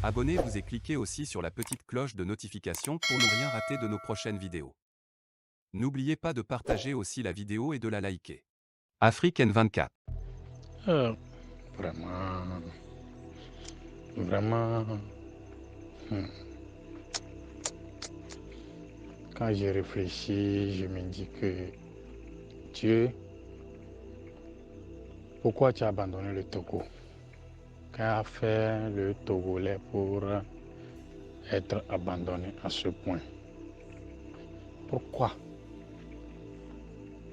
Abonnez-vous et cliquez aussi sur la petite cloche de notification pour ne rien rater de nos prochaines vidéos. N'oubliez pas de partager aussi la vidéo et de la liker. Afrique N24. Euh, vraiment, vraiment, hmm. Quand j'ai réfléchi, je me dis que Dieu, pourquoi tu as abandonné le Togo? Qu'a fait le Togolais pour être abandonné à ce point? Pourquoi?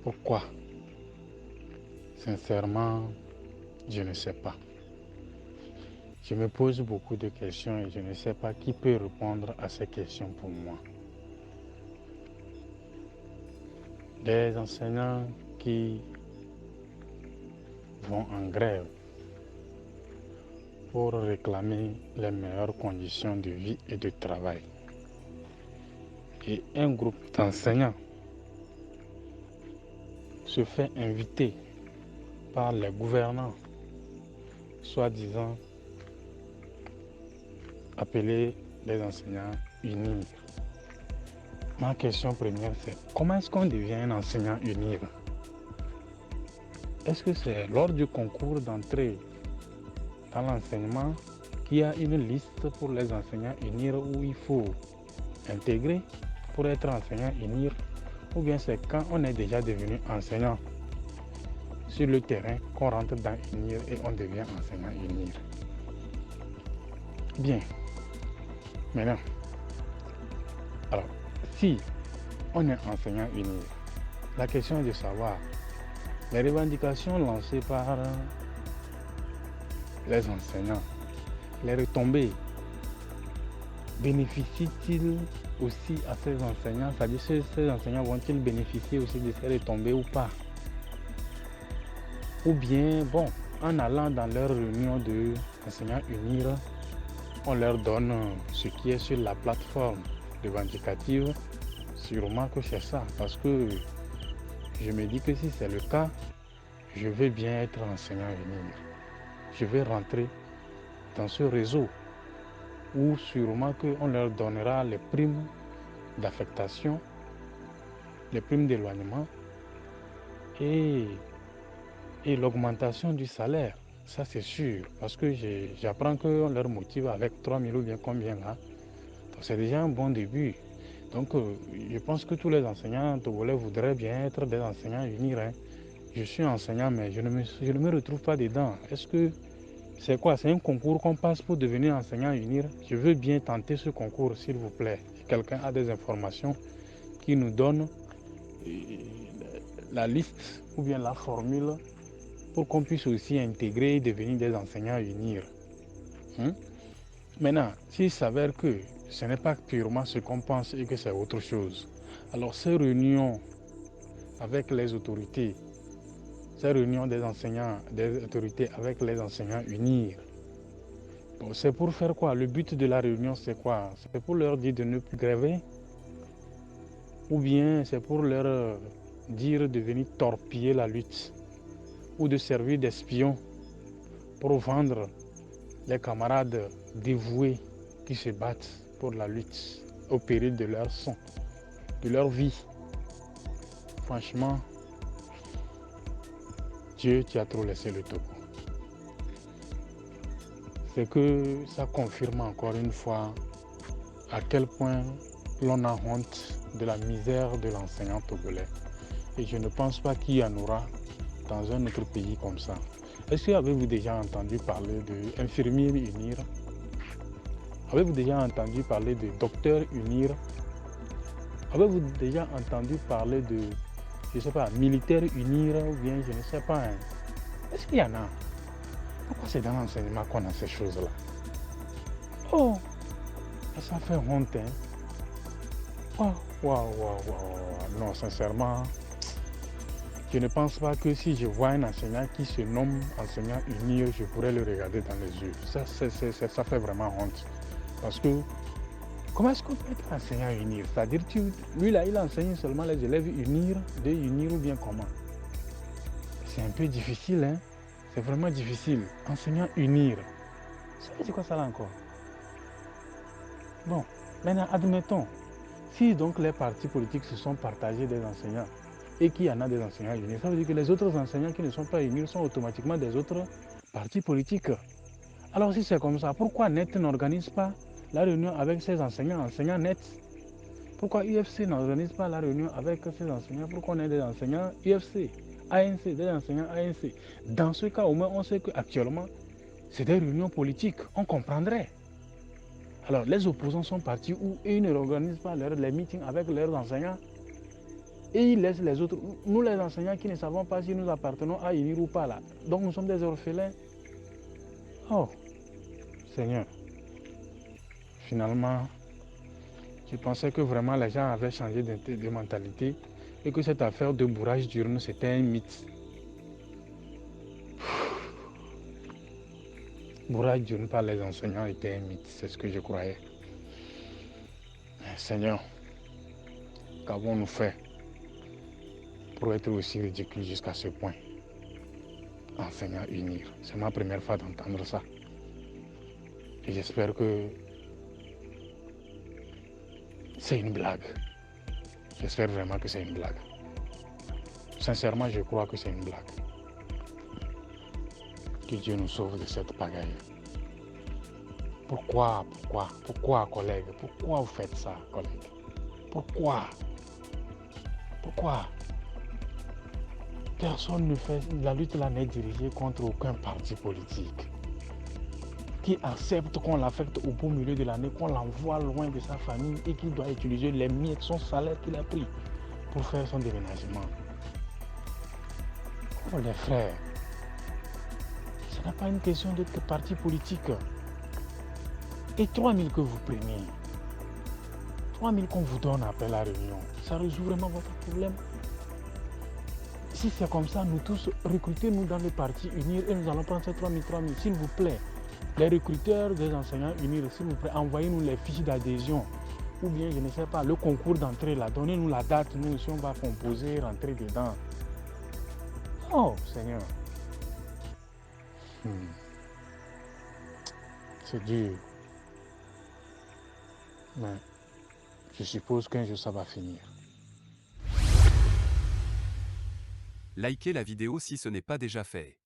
Pourquoi? Sincèrement, je ne sais pas. Je me pose beaucoup de questions et je ne sais pas qui peut répondre à ces questions pour moi. Des enseignants qui vont en grève pour réclamer les meilleures conditions de vie et de travail. Et un groupe d'enseignants se fait inviter par les gouvernants, soi-disant appelés les enseignants UNIR. Ma question première, c'est comment est-ce qu'on devient un enseignant UNIR? Est-ce que c'est lors du concours d'entrée dans l'enseignement qu'il y a une liste pour les enseignants UNIR où il faut intégrer pour être enseignant UNIR, ou bien c'est quand on est déjà devenu enseignant sur le terrain qu'on rentre dans UNIR et on devient enseignant UNIR? Bien, maintenant, alors, si on est enseignant UNIR, la question est de savoir les revendications lancées par les enseignants, les retombées, bénéficient-ils aussi à ces enseignants? C'est-à-dire ces enseignants vont-ils bénéficier aussi de ces retombées ou pas? Ou bien, bon, en allant dans leur réunion d'enseignants UNIR, on leur donne ce qui est sur la plateforme revendicative. Sûrement que c'est ça, parce que je me dis que si c'est le cas, je vais bien être enseignant UNIR. Je vais rentrer dans ce réseau où sûrement qu'on leur donnera les primes d'affectation, les primes d'éloignement et l'augmentation du salaire. Ça c'est sûr, parce que j'apprends qu'on leur motive avec 3 000 ou bien combien là. Donc c'est déjà un bon début. Donc je pense que tous les enseignants togolais voudraient bien être des enseignants UNIR. Hein. Je suis enseignant, mais je ne me retrouve pas dedans. Est-ce que c'est quoi? C'est un concours qu'on passe pour devenir enseignant UNIR? Je veux bien tenter ce concours, s'il vous plaît. Si quelqu'un a des informations qui nous donne la liste ou bien la formule pour qu'on puisse aussi intégrer et devenir des enseignants UNIR. Maintenant, s'il s'avère que ce n'est pas purement ce qu'on pense et que c'est autre chose, alors ces réunions avec les autorités, ces réunions des enseignants, des autorités avec les enseignants UNIR, bon, c'est pour faire quoi? Le but de la réunion, c'est quoi? C'est pour leur dire de ne plus gréver? Ou bien c'est pour leur dire de venir torpiller la lutte? Ou de servir d'espion pour vendre les camarades dévoués qui se battent pour la lutte au péril de leur sang, de leur vie? Franchement, Dieu, tu as trop laissé le Togo. C'est que ça confirme encore une fois à quel point l'on a honte de la misère de l'enseignant togolais. Et je ne pense pas qu'il y en aura dans un autre pays comme ça. Est-ce que avez-vous déjà entendu parler d'infirmiers UNIR? Avez-vous déjà entendu parler de docteurs UNIR? Avez-vous déjà entendu parler de, je ne sais pas, militaires UNIR ou bien je ne sais pas. Hein? Est-ce qu'il y en a? Pourquoi c'est dans l'enseignement qu'on a ces choses-là? Oh, ça fait honte, hein? Waouh. Non, sincèrement, je ne pense pas que si je vois un enseignant qui se nomme enseignant UNIR, je pourrais le regarder dans les yeux. Ça fait vraiment honte. Parce que, comment est-ce qu'on peut être enseignant UNIR? C'est-à-dire, lui là, il enseigne seulement les élèves UNIR, des UNIR ou bien comment? C'est un peu difficile, hein? C'est vraiment difficile. Enseignant UNIR. Ça veut dire quoi ça là encore? Bon, maintenant admettons, si donc les partis politiques se sont partagés des enseignants et qu'il y en a des enseignants unis, ça veut dire que les autres enseignants qui ne sont pas unis sont automatiquement des autres partis politiques. Alors si c'est comme ça, pourquoi NET n'organise pas la réunion avec ses enseignants NET? Pourquoi UFC n'organise pas la réunion avec ses enseignants? Pourquoi on ait des enseignants UFC, ANC, des enseignants ANC? Dans ce cas, au moins, on sait qu'actuellement, c'est des réunions politiques. On comprendrait. Alors, les opposants sont partis où ils ne organisent pas les meetings avec leurs enseignants et ils laissent les autres. Nous, les enseignants qui ne savons pas si nous appartenons à UNIR ou pas là. Donc, nous sommes des orphelins. Oh, Seigneur. Finalement, je pensais que vraiment les gens avaient changé de mentalité et que cette affaire de bourrage d'urne, c'était un mythe. Bourrage d'urne par les enseignants était un mythe, c'est ce que je croyais. Seigneur, qu'avons-nous fait pour être aussi ridicule jusqu'à ce point? Enseignants unir, c'est ma première fois d'entendre ça. Et j'espère que c'est une blague. J'espère vraiment que c'est une blague. Sincèrement, je crois que c'est une blague. Que Dieu nous sauve de cette pagaille. Pourquoi, collègues? Pourquoi vous faites ça, collègues? Pourquoi? Personne ne fait... La lutte là n'est dirigée contre aucun parti politique qui accepte qu'on l'affecte au beau milieu de l'année, qu'on l'envoie loin de sa famille et qui doit utiliser les miettes, son salaire qu'il a pris pour faire son déménagement. Oh les frères, ce n'est pas une question de parti politique. Et 3 000 que vous preniez, 3 000 qu'on vous donne après la réunion, ça résout vraiment votre problème? Si c'est comme ça, nous tous, recrutez-nous dans les partis unir et nous allons prendre ces 3 000, s'il vous plaît. Les recruteurs des enseignants unir, s'il vous plaît, envoyez-nous les fiches d'adhésion. Ou bien, je ne sais pas, le concours d'entrée là, donnez-nous la date, nous aussi on va composer, rentrer dedans. Oh, Seigneur. C'est dur. Mais je suppose qu'un jour ça va finir. Likez la vidéo si ce n'est pas déjà fait.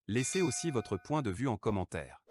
Laissez aussi votre point de vue en commentaire.